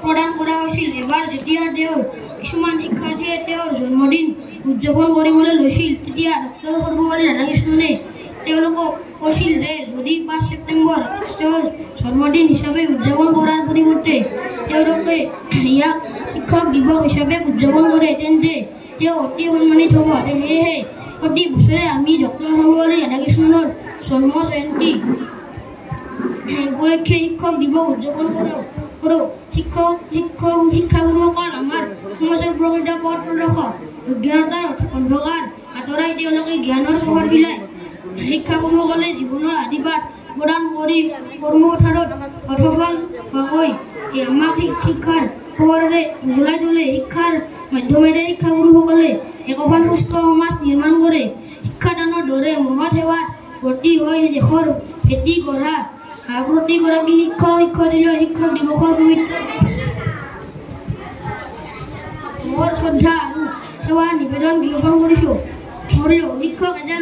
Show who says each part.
Speaker 1: প্ৰদান কৰা হৈছিল। এবাৰ যেতিয়া তেওঁৰ কিছুমান শিক্ষাৰ্থীয়ে তেওঁৰ জন্মদিন উদযাপন কৰিবলৈ লৈছিল, তেতিয়া ডক্টৰ সৰ্বপল্লী ৰাধাকৃষ্ণনে তেওঁলোকক কৈছিল যে যদি 5 ছেপ্টেম্বৰ তেওঁৰ জন্মদিন হিচাপে উদযাপন কৰাৰ পৰিৱৰ্তে তেওঁলোকে ইয়াক শিক্ষক দিৱস হিচাপে উদযাপন কৰে তেন্তে তেওঁ অতি সন্মানিত হ'ব। সেয়েহে প্ৰতি বছৰে আমি ডক্টৰ সৰ্বপল্লী ৰাধাকৃষ্ণনৰ জন্ম জয়ন্তী উপলক্ষে শিক্ষক দিৱস উদযাপন কৰোঁ। শিক্ষাগুৰুসকল আমাৰ সমাজৰ প্ৰকৃত পথ প্ৰদৰ্শক। অজ্ঞানতাৰ অন্ধকাৰ আঁতৰাই তেওঁলোকে জ্ঞানৰ পোহৰ বিলায়। শিক্ষাগুৰুসকলে জীৱনৰ আদিপাঠ প্ৰদান কৰি কৰ্মপথাৰত সফল হোৱাকৈ আমাক শিক্ষাৰ পোহৰেৰে জ্বলাই তোলে। শিক্ষাৰ মাধ্যমেৰে শিক্ষাগুৰুসকলে একোখন সুস্থ সমাজ নিৰ্মাণ কৰে। শিক্ষাদানৰ দৰে মহৎ সেৱাত ব্ৰতী হৈ দেশৰ ভেটি গঢ়া প্ৰতিগৰাকী শিক্ষক শিক্ষয়িত্ৰীলৈ শিক্ষক দিৱসৰ পবিত্ৰ শ্ৰদ্ধা আৰু সেৱা নিবেদন জ্ঞাপন কৰিছোঁ। শিক্ষক এজন